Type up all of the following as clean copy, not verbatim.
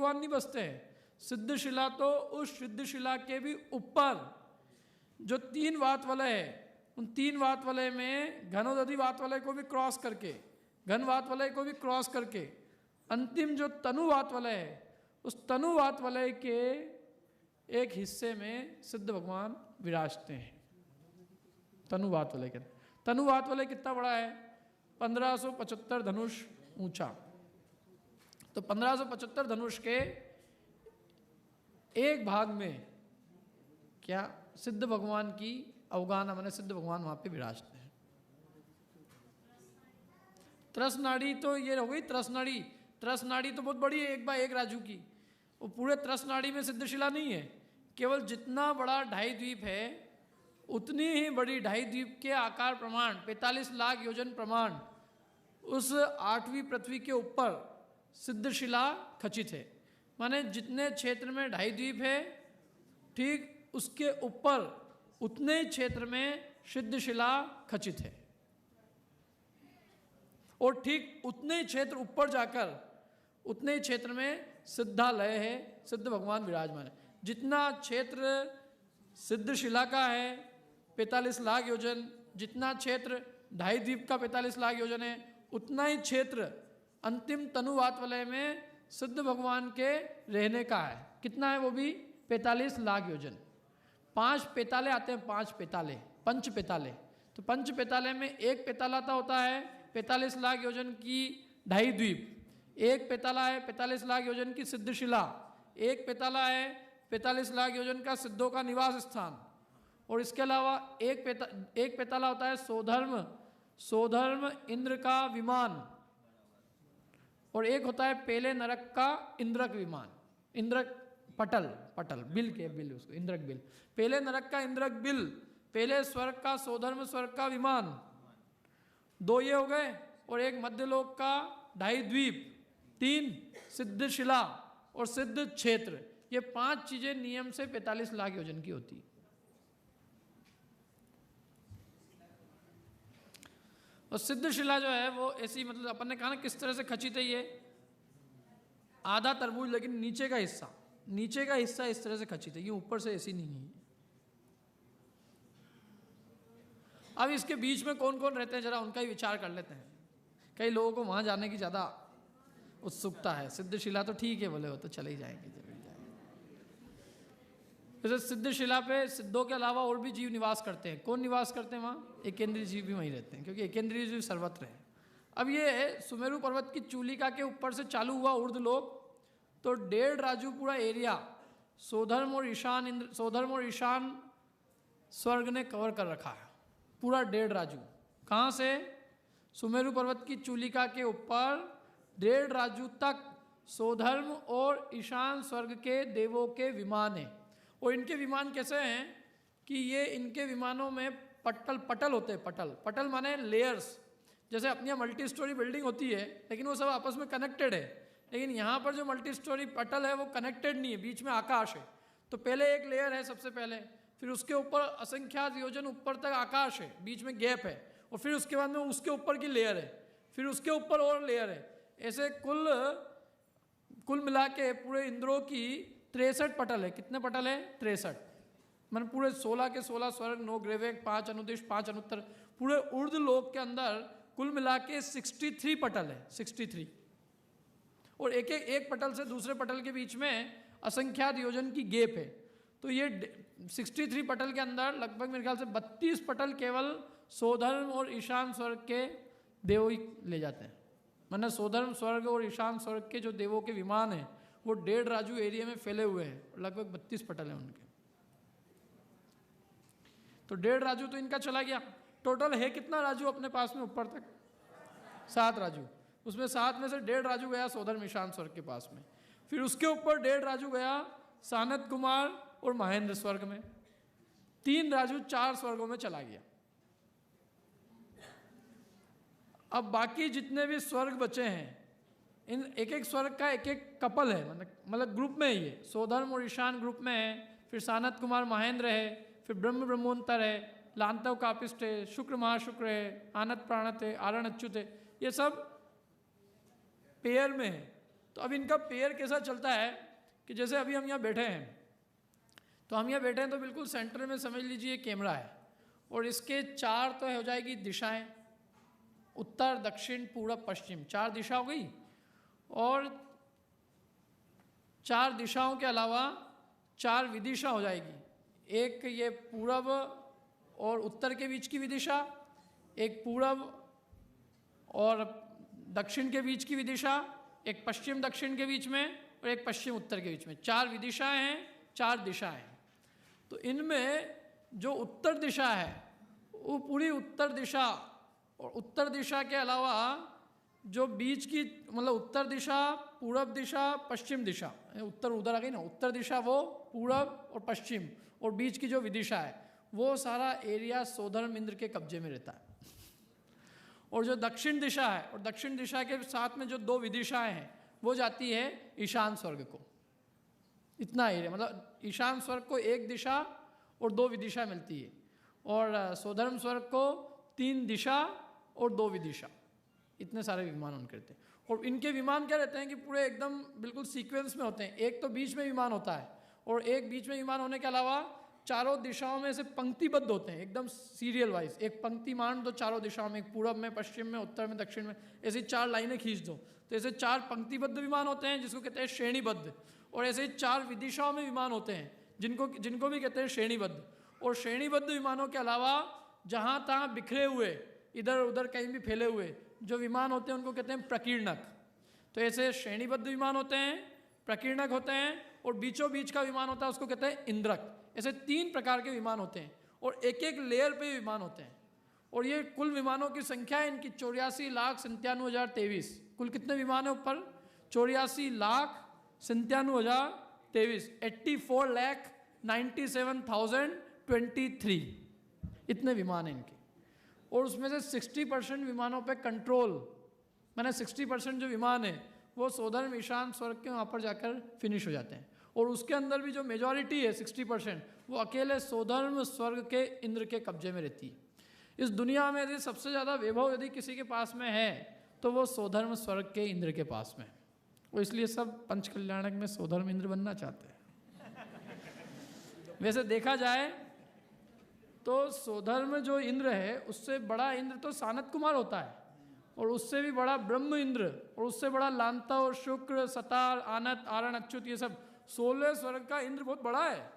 भगवान नहीं बसते हैं। सिद्ध शिला तो उस सिद्ध शिला के भी ऊपर जो 3 वात वलय है, उन 3 वात वलय में घनोदधि वात वलय को भी क्रॉस करके, घन वात वलय को भी क्रॉस करके अंतिम जो तनु वात वलय है, उस तनु वात वलय के एक हिस्से में सिद्ध भगवान विराजते हैं। तनु वात वलय के, तनु वात वलय कितना बड़ा है? 1575 धनुष ऊंचा। तो 1575 धनुष के एक भाग में क्या सिद्ध भगवान की अवगाहना, माने सिद्ध भगवान वहां पे विराजते हैं। त्रस नाड़ी तो ये हो गई त्रस नाड़ी। त्रस नाड़ी तो बहुत बड़ी है, 1/1 राजू की। वो पूरे त्रस नाड़ी में सिद्ध शिला नहीं है, केवल जितना बड़ा ढाई द्वीप है उतनी ही बड़ी ढाई द्वीप के आकार प्रमाण 45 लाख योजन प्रमाण उस 8वीं पृथ्वी के ऊपर सिद्ध शिला खचित है। माने जितने क्षेत्र में ढाई द्वीप है, ठीक उसके ऊपर उतने ही क्षेत्र में सिद्ध शिला खचित है। और ठीक उतने ही क्षेत्र ऊपर जाकर उतने ही क्षेत्र में सिद्धालय है, सिद्ध भगवान विराजमान है। जितना क्षेत्र सिद्ध शिला का है 45 लाख योजन, जितना क्षेत्र ढाई द्वीप का 45 लाख योजन है, उतना ही क्षेत्र अंतिम तनुवात वलय में सिद्ध भगवान के रहने का है। कितना है वो भी? 45 लाख योजन। 5 पेताले आते हैं, 5 पेताले, पंच पेताले। तो पंच पेताले में एक पेतालाता होता है 45 लाख योजन की ढाई द्वीप, एक पेताला है 45 लाख योजन की सिद्ध शिला, एक पेताला है 45 लाख योजन का सिद्धों का निवास स्थान, और इसके अलावा एक पेताला होता है सोधर्म इंद्र का विमान, और एक होता है पेले नरक का इंद्रक विमान, इंद्रक पटल बिल के बिल, उसको इंद्रक बिल। पेले नरक का इंद्रक बिल, पेले स्वर्ग का सोधर्म स्वर्ग का विमान, 2 ये हो गए, और एक मध्यलोक का ढाई द्वीप, 3 सिद्ध शिला और सिद्ध क्षेत्र। ये 5 चीजें नियम से 45 लाख योजन की होती। और सिद्ध शिला जो है वो ऐसी, मतलब अपन ने कहा ना किस तरह से खचित है, ये आधा तरबूज, लेकिन नीचे का हिस्सा इस तरह से खचित है, ये ऊपर से ऐसी नहीं है। अब इसके बीच में कौन कौन रहते हैं जरा उनका ही विचार कर लेते हैं। कई लोगों को वहां जाने की ज्यादा उत्सुकता है। सिद्ध शिला तो ठीक है, बोले वो तो चले ही जाएंगे, जरूर जाएंगे। जैसे सिद्ध शिला पे सिद्धों के अलावा और भी जीव निवास करते हैं। कौन निवास करते हैं वहाँ? एकेंद्रीय जीव भी वहीं रहते हैं, क्योंकि एकेंद्रीय जीव सर्वत्र है। अब ये सुमेरु पर्वत की चूलिका के ऊपर से चालू हुआ ऊर्ध्वलोक, तो 1.5 राजू पूरा एरिया सोधर्म और ईशान स्वर्ग ने कवर कर रखा है, पूरा 1.5 राजू। कहाँ से? सुमेरु पर्वत की चूलिका के ऊपर 1.5 राजू तक सोधर्म और ईशान स्वर्ग के देवों के विमान हैं। और इनके विमान कैसे हैं कि ये इनके विमानों में पटल होते हैं। पटल माने लेयर्स। जैसे अपनी यहाँ मल्टी स्टोरी बिल्डिंग होती है, लेकिन वो सब आपस में कनेक्टेड है, लेकिन यहाँ पर जो मल्टी स्टोरी पटल है वो कनेक्टेड नहीं है, बीच में आकाश है। तो पहले एक लेयर है सबसे पहले, फिर उसके ऊपर असंख्यात योजन ऊपर तक आकाश है, बीच में गैप है, और फिर उसके बाद में उसके ऊपर की लेयर है, फिर उसके ऊपर और लेयर है। ऐसे कुल मिला के पूरे इंद्रों की 63 पटल है। कितने पटल है? 63। मतलब पूरे 16 के 16 स्वर्ग, 9 ग्रेवेक, 5 अनुदिश, 5 अनुत्तर, पूरे ऊर्ध्व लोक के अंदर कुल मिला के 63 पटल है, 63। और एक पटल से दूसरे पटल के बीच में असंख्यात योजन की गैप है। तो ये 63 पटल के अंदर लगभग मेरे ख्याल से 32 पटल केवल सोधर्म और ईशान स्वर्ग के देव ही ले जाते हैं। मतलब सोधर्म स्वर्ग और ईशान स्वर्ग के जो देवों के विमान हैं वो 1.5 राजू एरिया में फैले हुए हैं, लगभग 32 पटल हैं उनके। तो 1.5 राजू तो इनका चला गया। टोटल है कितना राजू अपने पास में ऊपर तक? 7 राजू। उसमें 7 में से 1.5 राजू गया सोधर्म ईशान स्वर्ग के पास में, फिर उसके ऊपर 1.5 राजू गया सानत कुमार और महेंद्र स्वर्ग में, 3 राजू 4 स्वर्गों में चला गया। अब बाकी जितने भी स्वर्ग बचे हैं, इन एक स्वर्ग का एक कपल है, मतलब ग्रुप में ही है। सोधर्म और ईशान ग्रुप में है, फिर सानत कुमार महेंद्र है, फिर ब्रह्मोत्तर है, लांतव कापिष्ट है, शुक्र महाशुक्र है, आनत प्राणत है, आरण अच्युत है। ये सब पेयर में है। तो अब इनका पेयर कैसा चलता है कि जैसे अभी हम यहाँ बैठे हैं, तो हम यहाँ बैठे हैं तो बिल्कुल सेंटर में समझ लीजिए कैमरा है, और इसके 4 तो हो जाएगी दिशाएं, उत्तर दक्षिण पूरब पश्चिम, 4 दिशा हो गई। और 4 दिशाओं के अलावा 4 विदिशा हो जाएगी। एक ये पूरब और उत्तर के बीच की विदिशा, एक पूरब और दक्षिण के बीच की विदिशा, एक पश्चिम दक्षिण के बीच में, और एक पश्चिम उत्तर के बीच में। 4 विदिशाएं हैं, 4 दिशाएं। तो इनमें जो उत्तर दिशा है वो पूरी उत्तर दिशा, और उत्तर दिशा के अलावा जो बीच की मतलब उत्तर दिशा, पूरब दिशा, पश्चिम दिशा, उत्तर उधर आ गई ना, उत्तर दिशा वो पूरब और पश्चिम, और बीच की जो विदिशा है वो सारा एरिया सोधर्म इंद्र के कब्जे में रहता है। और जो दक्षिण दिशा है, और दक्षिण दिशा के साथ में जो 2 विदिशाएं हैं वो जाती है ईशान स्वर्ग को। इतना एरिया, मतलब ईशान स्वर्ग को 1 दिशा और 2 विदिशा मिलती है, और सोधर्म स्वर्ग को 3 दिशा और 2 विदिशा। इतने सारे विमान उनके रहते हैं। और इनके विमान क्या रहते हैं कि पूरे एकदम बिल्कुल सीक्वेंस में होते हैं। एक तो बीच में विमान होता है, और एक बीच में विमान होने के अलावा चारों दिशाओं में से पंक्तिबद्ध होते हैं, एकदम सीरियल वाइज। एक पंक्ति मान दो चारों दिशाओं में, एक पूरब में, पश्चिम में, उत्तर में, दक्षिण में, ऐसे 4 लाइनें खींच दो, तो ऐसे 4 पंक्तिबद्ध विमान होते हैं जिसको कहते हैं श्रेणीबद्ध। और ऐसे 4 विदिशाओं में विमान होते हैं जिनको भी कहते हैं श्रेणीबद्ध। और श्रेणीबद्ध विमानों के अलावा जहाँ तहाँ बिखरे हुए, इधर उधर कहीं भी फैले हुए जो विमान होते हैं उनको कहते हैं प्रकीर्णक। तो ऐसे श्रेणीबद्ध विमान होते हैं, प्रकीर्णक होते हैं, और बीचों बीच का विमान होता है उसको कहते हैं इंद्रक। ऐसे 3 प्रकार के विमान होते हैं, और एक एक लेयर पे विमान होते हैं। और ये कुल विमानों की संख्या है इनकी 84,97,023। कुल कितने विमान है ऊपर? 84,97,023, 84,97,023 इतने विमान हैं इनके। और उसमें से 60% विमानों पे कंट्रोल, मैंने 60% जो विमान है वो सोधर्म ईशान स्वर्ग के वहाँ पर जाकर फिनिश हो जाते हैं। और उसके अंदर भी जो मेजॉरिटी है 60%, वो अकेले सोधर्म स्वर्ग के इंद्र के कब्जे में रहती है। इस दुनिया में यदि सबसे ज़्यादा वैभव यदि किसी के पास में है तो वो सोधर्म स्वर्ग के इंद्र के पास में। वो इसलिए सब पंचकल्याणक में सोधर्म इंद्र बनना चाहते हैं। वैसे देखा जाए तो सोधर्म जो इंद्र है उससे बड़ा इंद्र तो सानत कुमार होता है, और उससे भी बड़ा ब्रह्म इंद्र, और उससे बड़ा लांतव, शुक्र, सतार, आनत, आरण, अच्युत, ये सब 16 स्वर्ग का इंद्र बहुत बड़ा है।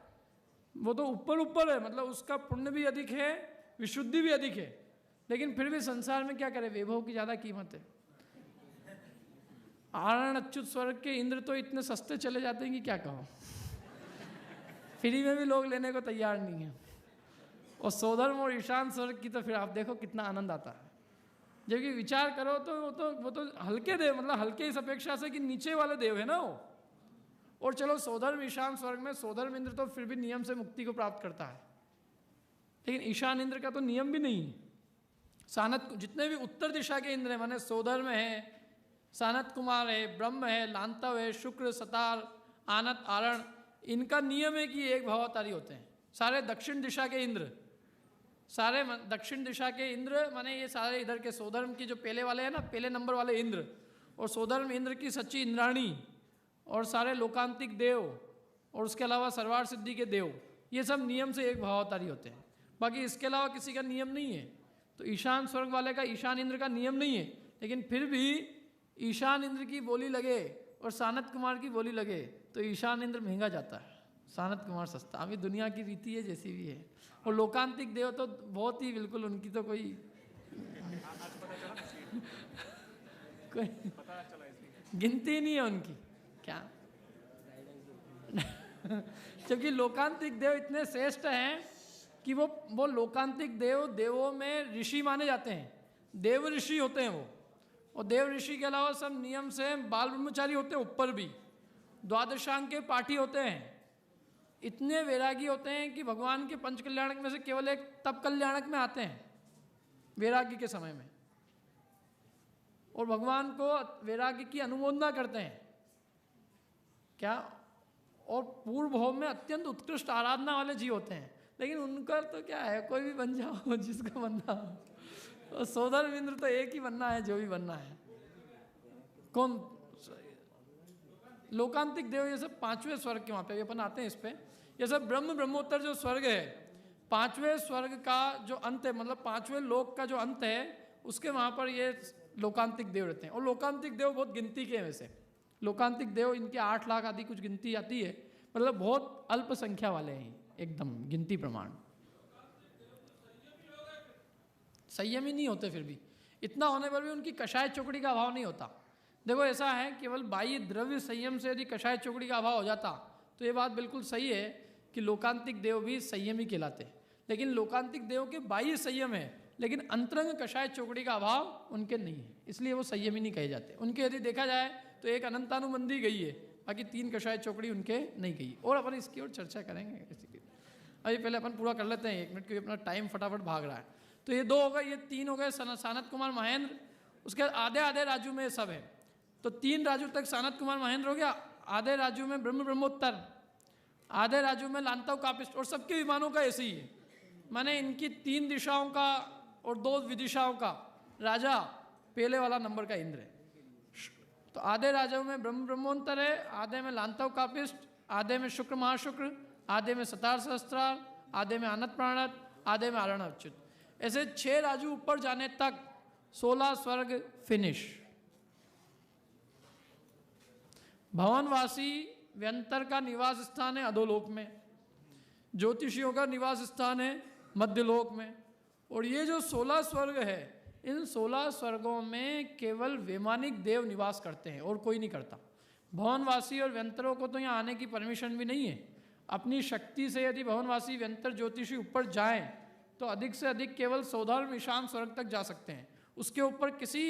वो तो ऊपर है, मतलब उसका पुण्य भी अधिक है, विशुद्धि भी अधिक है, लेकिन फिर भी संसार में क्या करे, वैभव की ज़्यादा कीमत है। आरण अच्युत स्वर्ग के इंद्र तो इतने सस्ते चले जाते हैं कि क्या कहो, फ्री में भी लोग लेने को तैयार नहीं है। और सोधर्म और ईशान स्वर्ग की तो फिर आप देखो कितना आनंद आता है। जबकि विचार करो तो वो तो हल्के देव, मतलब हल्के इस अपेक्षा से कि नीचे वाले देव है ना वो। और चलो सोधर्म ईशान स्वर्ग में सोधर्म इंद्र तो फिर भी नियम से मुक्ति को प्राप्त करता है, लेकिन ईशान इंद्र का तो नियम भी नहीं। सानत, जितने भी उत्तर दिशा के इंद्र हैं, माने सोधर्म है, सानत कुमार है, ब्रह्म है, लांतव है, शुक्र, सतार, आनत, आरण, इनका नियम है कि एक भावावतारी होते हैं। सारे दक्षिण दिशा के इंद्र, सारे दक्षिण दिशा के इंद्र माने ये सारे इधर के सोधर्म की जो पहले वाले हैं ना, पहले नंबर वाले इंद्र, और सोधर्म इंद्र की सच्ची इंद्राणी, और सारे लोकांतिक देव, और उसके अलावा सर्वार सिद्धि के देव, ये सब नियम से एक भावावतारी होते हैं। बाकी इसके अलावा किसी का नियम नहीं है। तो ईशान स्वर्ग वाले का, ईशान इंद्र का नियम नहीं है, लेकिन फिर भी ईशान इंद्र की बोली लगे और सानत कुमार की बोली लगे तो ईशान इंद्र महंगा जाता है, सानत कुमार सस्ता। अभी दुनिया की रीति है जैसी भी है। और लोकांतिक देव तो बहुत ही बिल्कुल, उनकी तो कोई गिनती नहीं है उनकी, क्या क्योंकि लोकांतिक देव इतने श्रेष्ठ हैं कि वो लोकांतिक देवों में ऋषि माने जाते हैं, देव ऋषि होते हैं वो। और देव ऋषि के अलावा सब नियम से बाल ब्रह्मचारी होते हैं, ऊपर भी द्वादशांग के पाठी होते हैं, इतने वैरागी होते हैं कि भगवान के पंच कल्याणक में से केवल एक तप कल्याणक में आते हैं वैरागी के समय में, और भगवान को वैरागी की अनुमोदना करते हैं क्या। और पूर्व भव में अत्यंत उत्कृष्ट आराधना वाले जीव होते हैं, लेकिन उनका तो क्या है, कोई भी बन जाओ जिसको बनना हो। और सोधर्म इंद्र तो एक ही बनना है, जो भी बनना है। कौन लोकांतिक देव ये सब पांचवें स्वर्ग के वहाँ पे अपन आते हैं इस पे। ये सब ब्रह्मोत्तर जो स्वर्ग है, पांचवें स्वर्ग का जो अंत है, मतलब पांचवें लोक का जो अंत है, उसके वहाँ पर ये लोकांतिक देव रहते हैं। और लोकांतिक देव बहुत गिनती के हैं वैसे। लोकांतिक देव इनके 8 लाख आदि कुछ गिनती आती है, मतलब बहुत अल्प संख्या वाले हैं एकदम गिनती प्रमाण। संयमी नहीं होते, फिर भी इतना होने पर भी उनकी कषाय चौकड़ी का अभाव नहीं होता। देखो ऐसा है, केवल बाह्य द्रव्य संयम से यदि कषाय चौकड़ी का अभाव हो जाता तो ये बात बिल्कुल सही है कि लोकांतिक देव भी संयमी कहलाते। लेकिन लोकांतिक देव के बाह्य संयम है, लेकिन अंतरंग कषाय चौकड़ी का अभाव उनके नहीं है, इसलिए वो संयमी नहीं कहे जाते। उनके यदि देखा जाए तो एक अनंतानुबंधी गई है, बाकी 3 कषाय चौकड़ी उनके नहीं गई। और अपन इसकी और चर्चा करेंगे। अभी पहले अपन पूरा कर लेते हैं 1 मिनट, क्योंकि अपना टाइम फटाफट भाग रहा है। तो ये 2 हो गए, ये 3 हो गए सानत कुमार महेंद्र। उसके आधे आधे राजू में सब है, तो 3 राजू तक सानत कुमार महेंद्र हो गया। आधे राजू में ब्रह्मोत्तर, आधे राजू में लांतव कापिस्ट। और सबके विमानों का ऐसे ही है, माने इनकी 3 दिशाओं का और 2 विदिशाओं का राजा पहले वाला नंबर का इंद्र है। तो आधे राजाओं में ब्रह्मोत्तर है, आधे में लांतव कापिस्ट, आधे में शुक्र महाशुक्र, आधे में सतार सहस्त्रार, आधे में आनत प्राणत, आधे में आरण अच्युत। ऐसे 6 राजू ऊपर जाने तक 16 स्वर्ग फिनिश। भवनवासी व्यंतर का निवास स्थान है अधोलोक में, ज्योतिषियों का निवास स्थान है मध्यलोक में। और ये जो 16 स्वर्ग है, इन 16 स्वर्गों में केवल वैमानिक देव निवास करते हैं और कोई नहीं करता। भवनवासी और व्यंतरों को तो यहाँ आने की परमिशन भी नहीं है। अपनी शक्ति से यदि भवनवासी व्यंतर ज्योतिषी ऊपर जाएं तो अधिक से अधिक केवल सौधर्म ईशान स्वर्ग तक जा सकते हैं। उसके ऊपर किसी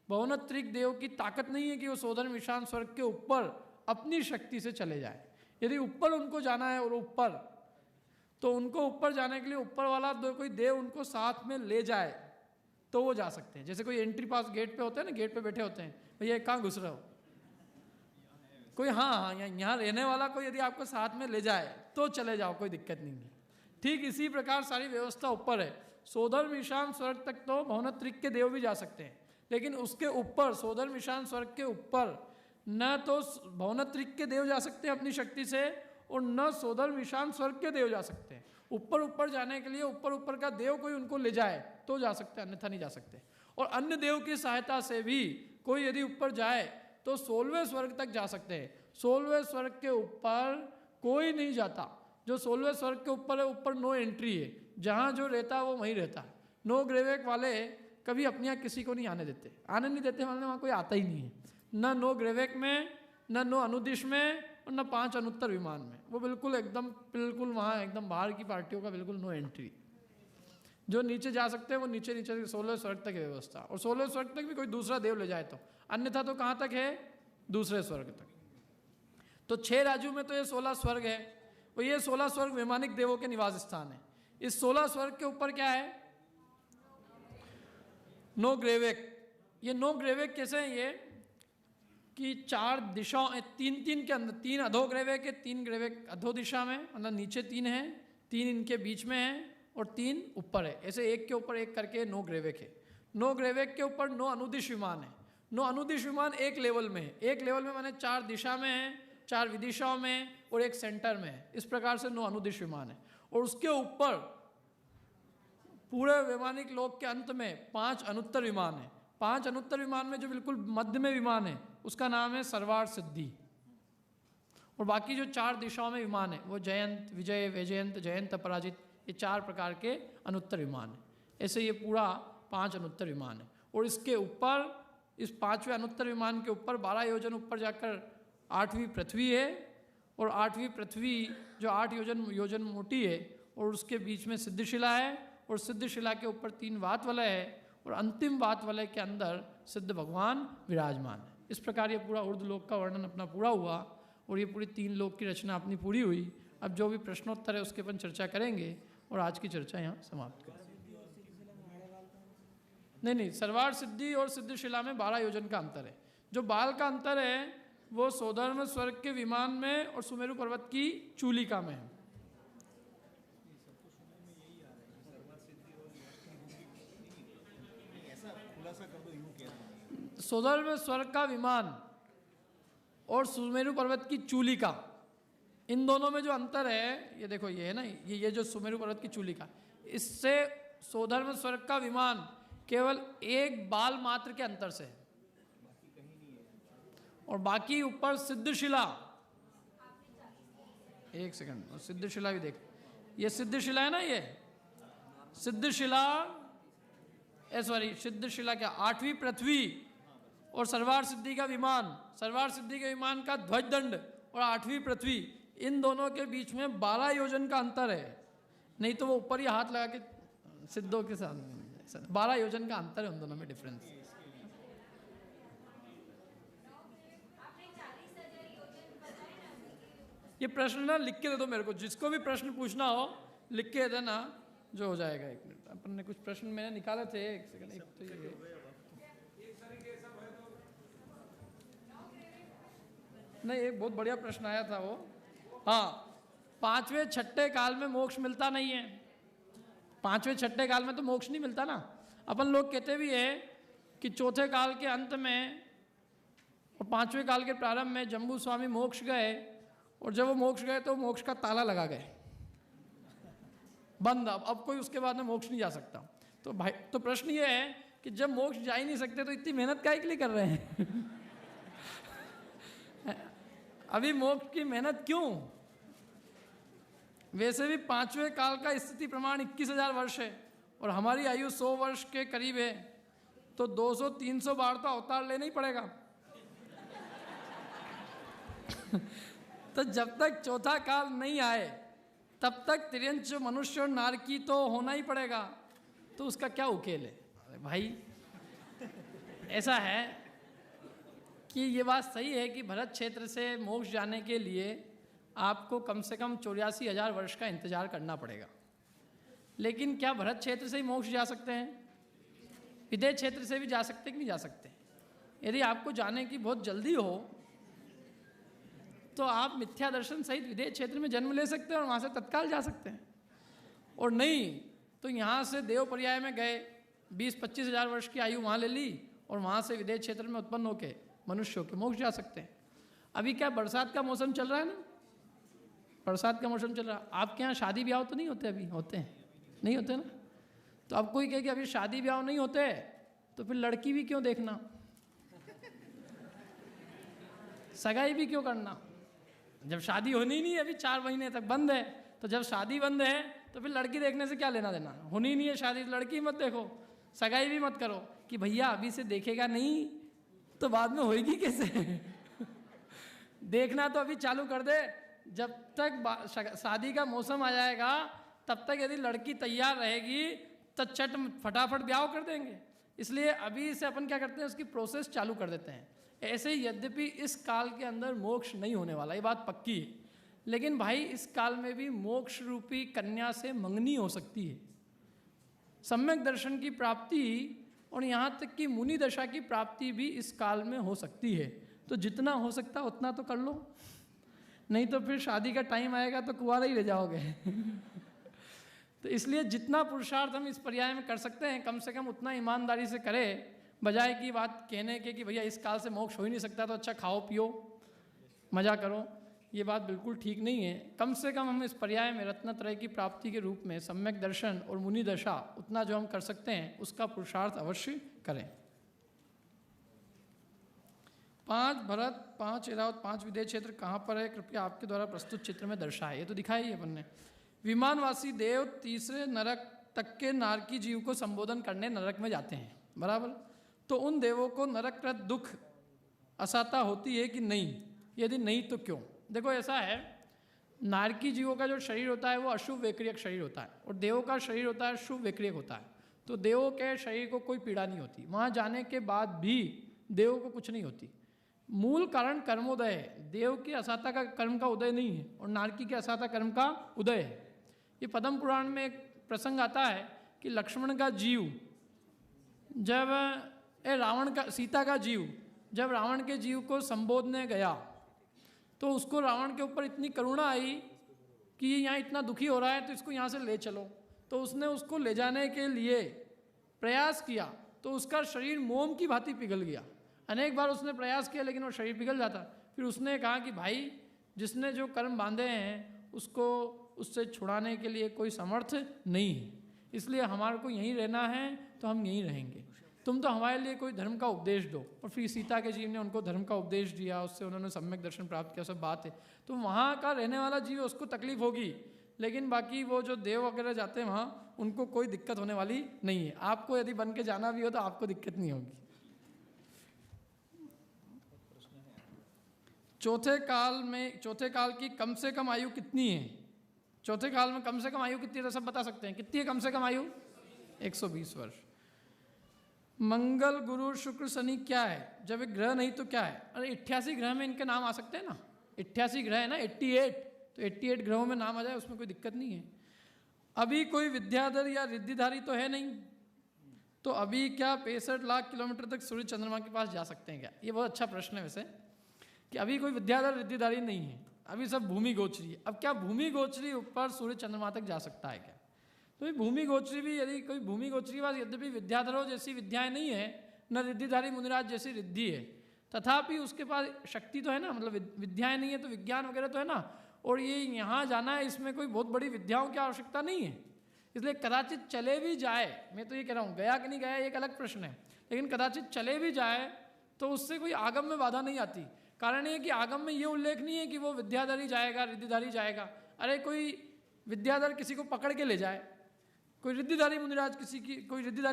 भवनत्रिक देव की ताकत नहीं है कि वो सौधर्म ईशान स्वर्ग के ऊपर अपनी शक्ति से चले जाए। यदि ऊपर उनको जाना है और ऊपर, तो उनको ऊपर जाने के लिए ऊपर वाला कोई देव उनको साथ में ले जाए तो वो जा सकते हैं। जैसे कोई एंट्री पास गेट पे होता है ना, गेट पे बैठे होते हैं, भैया कहाँ घुस रहे हो, कोई हाँ यहाँ रहने वाला कोई यदि आपको साथ में ले जाए तो चले जाओ, कोई दिक्कत नहीं है। ठीक इसी प्रकार सारी व्यवस्था ऊपर है। सौधर्म ईशान स्वर्ग तक तो भवनत्रिक के देव भी जा सकते हैं, लेकिन उसके ऊपर सौधर्म ईशान स्वर्ग के ऊपर न तो भवनत्रिक के देव जा सकते हैं अपनी शक्ति से, और न सौधर्म ईशान स्वर्ग के देव जा सकते हैं। ऊपर ऊपर जाने के लिए ऊपर का देव कोई उनको ले जाए तो जा सकते हैं, अन्यथा नहीं जा सकते। और अन्य देव की सहायता से भी कोई यदि ऊपर जाए तो 16वें स्वर्ग तक जा सकते हैं। 16वें स्वर्ग के ऊपर कोई नहीं जाता। जो 16वें स्वर्ग के ऊपर है, ऊपर नो एंट्री है, जहाँ जो रहता है वो वहीं रहता है। नो ग्रेवेक वाले कभी अपने यहाँ किसी को नहीं आने देते, आने नहीं देते मतलब वहाँ कोई आता ही नहीं है, न नो ग्रेवेक में, न नो अनुदिश में, और न 5 अनुत्तर विमान में। वो बिल्कुल वहाँ एकदम बाहर की पार्टियों का बिल्कुल नो एंट्री। जो नीचे जा सकते हैं वो नीचे 16वें स्वर्ग तक है व्यवस्था, और 16वें स्वर्ग तक भी कोई दूसरा देव ले जाए तो, अन्यथा तो कहाँ तक है, दूसरे स्वर्ग तक। तो 6 राजू में तो ये 16 स्वर्ग है, और ये 16 स्वर्ग वैमानिक देवों के निवास स्थान है। इस 16 स्वर्ग के ऊपर क्या है, नो ग्रेवेक। ये नो ग्रेवेक कैसे है, ये कि 4 दिशाओं 3 के अंदर 3 अधो ग्रेवेक है, 3 ग्रेवेक अधो दिशा में, मतलब नीचे 3 है, 3 इनके बीच में है और 3 ऊपर है। ऐसे एक के ऊपर एक करके नो ग्रेवेक है। नो ग्रेवेक के ऊपर नो अनुदिश विमान है। नो अनुदिश विमान एक लेवल में है, एक लेवल में माने 4 दिशा में है, 4 विदिशाओं में और एक सेंटर में है। इस प्रकार से नो अनुदिश विमान है। और उसके ऊपर पूरे वैमानिक लोक के अंत में 5 अनुत्तर विमान है। 5 अनुत्तर विमान में जो बिल्कुल मध्य में विमान है उसका नाम है सर्वार सिद्धि। और बाकी जो 4 दिशाओं में विमान है वो जयंत, विजय, वैजयंत, जयंत, अपराजित, ये 4 प्रकार के अनुत्तर विमान है। ऐसे ये पूरा 5 अनुत्तर विमान है। और इसके ऊपर, इस 5वें अनुत्तर विमान के ऊपर 12 योजन ऊपर जाकर 8वीं पृथ्वी है, और 8वीं पृथ्वी जो 8 योजन मोटी है, और उसके बीच में सिद्धशिला है, और सिद्धशिला के ऊपर 3 वात वलय है, और अंतिम वात वलय के अंदर सिद्ध भगवान विराजमान है। इस प्रकार ये पूरा ऊर्ध्व लोक का वर्णन अपना पूरा हुआ, और ये पूरी 3 लोक की रचना अपनी पूरी हुई। अब जो भी प्रश्नोत्तर है उसके अपन चर्चा करेंगे, और आज की चर्चा यहाँ समाप्त करें। नहीं, सर्वार सिद्धि और सिद्धशिला में 12 योजन का अंतर है। जो बाल का अंतर है वो सौधर्म स्वर्ग के विमान में और सुमेरु पर्वत की चूलिका में है। सौधर्म स्वर्ग का विमान और सुमेरु पर्वत की चूलिका, इन दोनों में जो अंतर है, ये देखो ये है ना, ये जो सुमेरु पर्वत की चूलिका, इससे सौधर्म स्वर्ग का विमान केवल एक बाल मात्र के अंतर से, और बाकी ऊपर सिद्धशिला, एक सेकंड, और सिद्धशिला भी देख, ये सिद्धशिला है ना, ये सिद्धशिला, सॉरी सिद्धशिला क्या, 8वीं पृथ्वी और सर्वार सिद्धि का विमान, सर्वार सिद्धि के विमान का ध्वज दंड और 8वीं पृथ्वी, इन दोनों के बीच में 12 योजन का अंतर है। नहीं तो वो ऊपर ही हाथ लगा के सिद्धों के साथ 12 योजन का अंतर है उन दोनों में, डिफरेंस। ये प्रश्न ना लिख के दे दो मेरे को, जिसको भी प्रश्न पूछना हो लिख के देना, जो हो जाएगा। एक मिनट, अपन ने कुछ प्रश्न मैंने निकाले थे, एक सेकंड, एक तो ये नहीं, एक बहुत बढ़िया प्रश्न आया था वो, हाँ, 5वें छठे काल में मोक्ष मिलता नहीं है। 5वें छठे काल में तो मोक्ष नहीं मिलता ना। अपन लोग कहते भी है कि चौथे काल के अंत में और 5वें काल के प्रारंभ में जम्बू स्वामी मोक्ष गए, और जब वो मोक्ष गए तो मोक्ष का ताला लगा गए, बंद, अब कोई उसके बाद में मोक्ष नहीं जा सकता। तो भाई, तो प्रश्न ये है कि जब मोक्ष जा ही नहीं सकते तो इतनी मेहनत काहे के लिए कर रहे हैं? अभी मोक्ष की मेहनत क्यों? वैसे भी 5वें काल का स्थिति प्रमाण 21,000 वर्ष है, और हमारी आयु 100 वर्ष के करीब है, तो 200-300 बार तो अवतार लेना ही पड़ेगा। तो जब तक चौथा काल नहीं आए तब तक तिर्यंच मनुष्य और नारकी तो होना ही पड़ेगा, तो उसका क्या उकेल है? अरे भाई, ऐसा है कि ये बात सही है कि भरत क्षेत्र से मोक्ष जाने के लिए आपको कम से कम 84,000 वर्ष का इंतजार करना पड़ेगा। लेकिन क्या भरत क्षेत्र से ही मोक्ष जा सकते हैं? विदेह क्षेत्र से भी जा सकते कि नहीं जा सकते? यदि आपको जाने की बहुत जल्दी हो तो आप मिथ्या दर्शन सहित विदेह क्षेत्र में जन्म ले सकते हैं और वहाँ से तत्काल जा सकते हैं, और नहीं तो यहाँ से देव पर्याय में गए, 20-25 हज़ार वर्ष की आयु वहाँ ले ली, और वहाँ से विदेह क्षेत्र में उत्पन्न होके मनुष्यों के मोक्ष जा सकते हैं। अभी क्या बरसात का मौसम चल रहा है ना, बरसात का मौसम चल रहा है। आपके यहाँ शादी ब्याह तो नहीं होते? अभी होते हैं? नहीं होते ना? तो अब कोई कहे कि अभी शादी ब्याह नहीं होते, तो फिर लड़की भी क्यों देखना, सगाई भी क्यों करना? जब शादी होनी ही नहीं है, अभी 4 महीने तक बंद है, तो जब शादी बंद है तो फिर लड़की देखने से क्या लेना देना? होनी नहीं है शादी, लड़की मत देखो, सगाई भी मत करो कि भैया अभी से देखेगा नहीं तो बाद में होएगी कैसे? देखना तो अभी चालू कर दे, जब तक शादी का मौसम आ जाएगा तब तक यदि लड़की तैयार रहेगी तो चट फटाफट ब्याह कर देंगे। इसलिए अभी से अपन क्या करते हैं, उसकी प्रोसेस चालू कर देते हैं। ऐसे यद्यपि इस काल के अंदर मोक्ष नहीं होने वाला, ये बात पक्की है, लेकिन भाई इस काल में भी मोक्ष रूपी कन्या से मंगनी हो सकती है, सम्यक दर्शन की प्राप्ति और यहाँ तक कि मुनि दशा की प्राप्ति भी इस काल में हो सकती है। तो जितना हो सकता उतना तो कर लो, नहीं तो फिर शादी का टाइम आएगा तो कुंवारा ही रह जाओगे। तो इसलिए जितना पुरुषार्थ हम इस पर्याय में कर सकते हैं कम से कम उतना ईमानदारी से करें, बजाय की बात कहने के कि भैया इस काल से मोक्ष हो ही नहीं सकता तो अच्छा खाओ पियो मजा करो, ये बात बिल्कुल ठीक नहीं है। कम से कम हम इस पर्याय में रत्नत्रय की प्राप्ति के रूप में सम्यक दर्शन और मुनि दशा उतना जो हम कर सकते हैं उसका पुरुषार्थ अवश्य करें। 5 भरत, 5 ऐरावत, 5 विदेह क्षेत्र कहाँ पर है? कृपया आपके द्वारा प्रस्तुत चित्र में दर्शाए। ये तो दिखाई है अपन ने। विमानवासी देव तीसरे नरक तक के नारकी जीव को संबोधन करने नरक में जाते हैं, बराबर। तो उन देवों को नरककृत दुख असाता होती है कि नहीं? यदि नहीं तो क्यों? देखो ऐसा है, नारकी जीवों का जो शरीर होता है वो अशुभ वैक्रियक शरीर होता है, और देवों का शरीर होता है शुभ वैक्रियक होता है। तो देवों के शरीर को कोई पीड़ा नहीं होती, वहाँ जाने के बाद भी देवों को कुछ नहीं होती। मूल कारण कर्मोदय है, देव की असाता का कर्म का उदय नहीं है और नारकी के असाता कर्म का उदय है। ये पद्म पुराण में एक प्रसंग आता है कि लक्ष्मण का जीव जब रावण का, सीता का जीव जब रावण के जीव को संबोधने गया तो उसको रावण के ऊपर इतनी करुणा आई कि ये यहाँ इतना दुखी हो रहा है तो इसको यहाँ से ले चलो। तो उसने उसको ले जाने के लिए प्रयास किया तो उसका शरीर मोम की भांति पिघल गया। अनेक बार उसने प्रयास किया लेकिन वो शरीर पिघल जाता। फिर उसने कहा कि भाई जिसने जो कर्म बांधे हैं उसको उससे छुड़ाने के लिए कोई समर्थ नहीं है, इसलिए हमारे को यहीं रहना है तो हम यहीं रहेंगे, तुम तो हमारे लिए कोई धर्म का उपदेश दो। और फिर सीता के जीव ने उनको धर्म का उपदेश दिया, उससे उन्होंने सम्यक दर्शन प्राप्त किया, सब बात है। तो वहाँ का रहने वाला जीव उसको तकलीफ होगी, लेकिन बाकी वो जो देव वगैरह जाते हैं वहाँ उनको कोई दिक्कत होने वाली नहीं है। आपको यदि बन के जाना भी हो तो आपको दिक्कत नहीं होगी। चौथे काल की कम से कम आयु कितनी है? चौथे काल में कम से कम आयु कितनी है तो सब बता सकते हैं। कितनी है कम से कम आयु? 120 वर्ष। मंगल, गुरु, शुक्र, शनि क्या है? जब एक ग्रह नहीं तो क्या है? अरे 88 ग्रह में इनके नाम आ सकते हैं ना, 88 ग्रह है ना, 88, तो 88 ग्रहों में नाम आ जाए उसमें कोई दिक्कत नहीं है। अभी कोई विद्याधर या रिद्धिधारी तो है नहीं, तो अभी क्या 65 लाख किलोमीटर तक सूर्य चंद्रमा के पास जा सकते हैं क्या? ये बहुत अच्छा प्रश्न है वैसे, कि अभी कोई विद्याधर रिद्धिधारी नहीं है, अभी सब भूमि गोचरी है। अब क्या भूमि गोचरी ऊपर सूर्य चंद्रमा तक जा सकता है क्या? तो भूमि गोचरी भी, यदि कोई भूमि गोचरी वास यद्यपि विद्याधरों जैसी विद्याएं नहीं है, न रिद्धिधारी मुनिराज जैसी रिद्धि है, तथापि उसके पास शक्ति तो है ना, मतलब विद्याएं नहीं है तो विज्ञान वगैरह तो है ना, और ये यहाँ जाना है, इसमें कोई बहुत बड़ी विद्याओं की आवश्यकता नहीं है, इसलिए कदाचित चले भी जाए। मैं तो ये कह रहा हूँ, गया कि नहीं गया एक अलग प्रश्न है, लेकिन कदाचित चले भी जाए तो उससे कोई आगम में बाधा नहीं आती। कारण ये कि आगम में ये उल्लेख नहीं है कि वो विद्याधरी जाएगा, रिद्धिधारी जाएगा। अरे कोई विद्याधर किसी को पकड़ के ले जाए, कोई रिद्धिधारी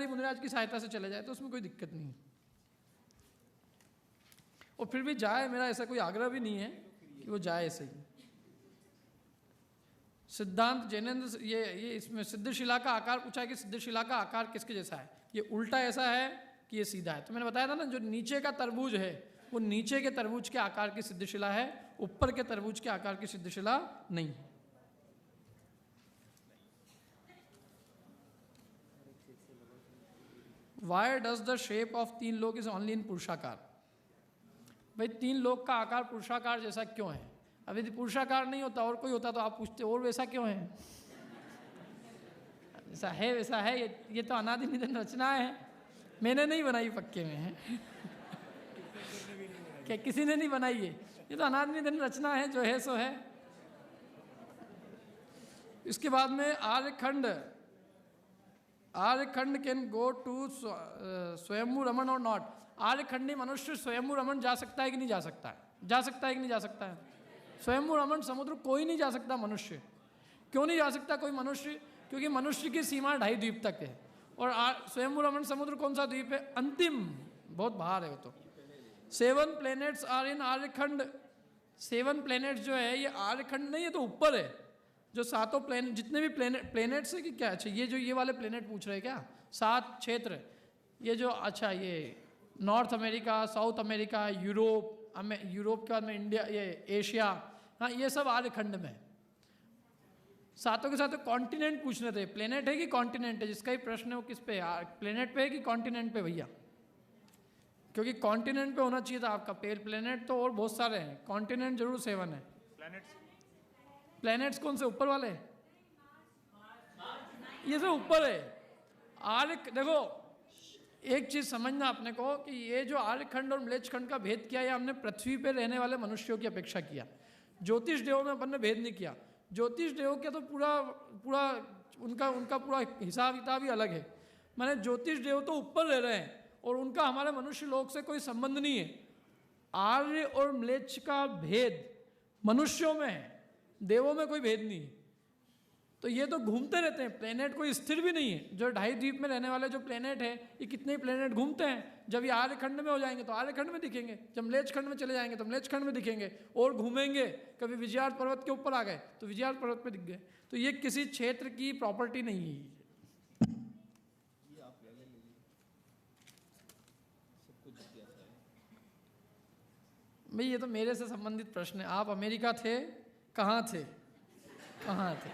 मुनिराज की सहायता से चले जाए तो उसमें कोई दिक्कत नहीं। और फिर भी जाए, मेरा ऐसा कोई आग्रह भी नहीं है कि वो जाए ऐसे ही। सिद्धांत जैनेन्द्र, ये इसमें सिद्धशिला का आकार पूछा है कि सिद्धशिला का आकार किसके जैसा है? ये उल्टा ऐसा है कि ये सीधा है। तो मैंने बताया था ना, जो नीचे का तरबूज है वो नीचे के तरबूज के आकार की सिद्धशिला है, ऊपर के तरबूज के आकार की सिद्धशिला नहीं है। Why does the shape of 3 लोक is only in पुरुषाकार? भाई 3 लोक का आकार पुरुषाकार जैसा क्यों है? अब यदि पुरुषाकार नहीं होता और कोई होता तो आप पूछते और वैसा क्यों है? ऐसा है वैसा है, ये तो अनादि निधन रचना है, मैंने नहीं बनाई, पक्के में है क्या किसी ने नहीं बनाई है? ये तो अनादि निधन रचना है, जो है सो है। इसके बाद में आर्यखंड कैन गो टू स्वयंभू रमन और नॉट। आर्यखंडी मनुष्य स्वयंभू रमन जा सकता है कि नहीं जा सकता है? जा सकता है कि नहीं जा सकता है? स्वयंभू रमन समुद्र कोई नहीं जा सकता मनुष्य। क्यों नहीं जा सकता कोई मनुष्य? क्योंकि मनुष्य की सीमा 2.5 द्वीप तक है, और स्वयंभू रमन समुद्र कौन सा द्वीप है? अंतिम, बहुत बाहर है वो तो। 7 planets are in Aryakhand. 7 planets जो है ये आर्यखंड नहीं है, तो ऊपर है। जो 7 प्लैनेट, जितने भी प्लैनेट्स है कि क्या? अच्छा, ये वाले प्लैनेट पूछ रहे हैं क्या? 7 क्षेत्र, ये जो, अच्छा, ये north America, south America, Europe के बाद में इंडिया, ये एशिया, हाँ, ये सब आर्यखंड में। 7 के साथ कॉन्टिनेंट पूछ रहे थे। प्लेनेट है कि कॉन्टिनेंट है? जिसका ही प्रश्न है वो किस पे? प्लेनेट पे है कि कॉन्टिनेंट पे भैया? क्योंकि कॉन्टिनेंट पे होना चाहिए था आपका। प्लेनेट तो और बहुत सारे हैं, कॉन्टिनेंट जरूर 7 है। प्लैनेट्स कौन से ऊपर वाले? ये सब ऊपर है। देखो एक चीज समझना अपने को कि ये जो आर्यखंड और म्लेच्छखंड का भेद किया, ये हमने पृथ्वी पे रहने वाले मनुष्यों की अपेक्षा किया। ज्योतिष देवों में अपन ने भेद नहीं किया। ज्योतिष देवों के तो पूरा उनका पूरा हिसाब किताब ही अलग है। माने ज्योतिष देव तो ऊपर रह रहे हैं और उनका हमारे मनुष्य लोक से कोई संबंध नहीं है। आर्य और म्लेच्छ का भेद मनुष्यों में है, देवों में कोई भेद नहीं है। तो ये तो घूमते रहते हैं, प्लेनेट कोई स्थिर भी नहीं है। जो 2.5 द्वीप में रहने वाले जो प्लेनेट है, ये कितने प्लेनेट घूमते हैं। जब ये आर्यखंड में हो जाएंगे तो आर्यखंड में दिखेंगे, जब म्लेच्छखंड में चले जाएंगे तो म्लेच्छखंड में दिखेंगे, और घूमेंगे। कभी विजयार्थ पर्वत के ऊपर आ गए तो विजयार्थ पर्वत पे दिख गए। तो ये किसी क्षेत्र की प्रॉपर्टी नहीं है। भाई ये तो मेरे से संबंधित प्रश्न है। आप अमेरिका थे, कहाँ थे? कहाँ थे?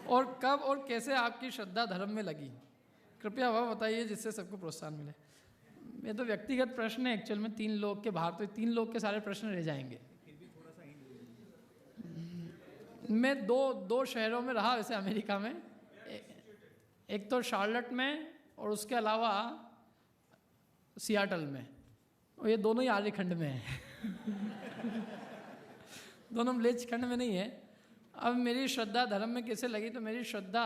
और कब और कैसे आपकी श्रद्धा धर्म में लगी? कृपया वह बताइए जिससे सबको प्रोत्साहन मिले। ये तो व्यक्तिगत प्रश्न है एक्चुअल में, 3 लोग के बाहर, तो 3 लोग के सारे प्रश्न रह जाएंगे। मैं दो शहरों में रहा वैसे अमेरिका में। एक तो शार्लट में और उसके अलावा सियाटल में, और ये दोनों ही आर्यखंड में है दोनों मलेच्छ खंड में नहीं है। अब मेरी श्रद्धा धर्म में कैसे लगी, तो मेरी श्रद्धा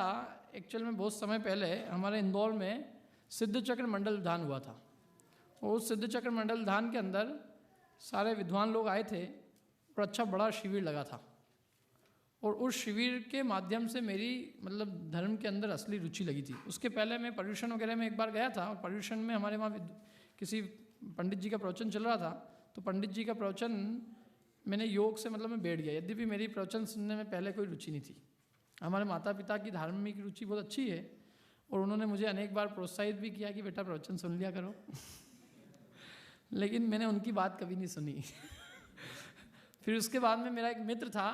एक्चुअल में बहुत समय पहले हमारे इंदौर में सिद्ध चक्र मंडल दान हुआ था, और उस सिद्ध चक्र मंडल दान के अंदर सारे विद्वान लोग आए थे और अच्छा बड़ा शिविर लगा था, और उस शिविर के माध्यम से मेरी मतलब धर्म के अंदर असली रुचि लगी थी। उसके पहले मैं पर्यूषण वगैरह में एक बार गया था, और पर्यूषण में हमारे वहाँ किसी पंडित जी का प्रवचन चल रहा था, तो पंडित जी का प्रवचन मैंने योग से मतलब मैं बैठ गया, यद्यपि मेरी प्रवचन सुनने में पहले कोई रुचि नहीं थी। हमारे माता पिता की धार्मिक रुचि बहुत अच्छी है, और उन्होंने मुझे अनेक बार प्रोत्साहित भी किया कि बेटा प्रवचन सुन लिया करो लेकिन मैंने उनकी बात कभी नहीं सुनी फिर उसके बाद में मेरा एक मित्र था,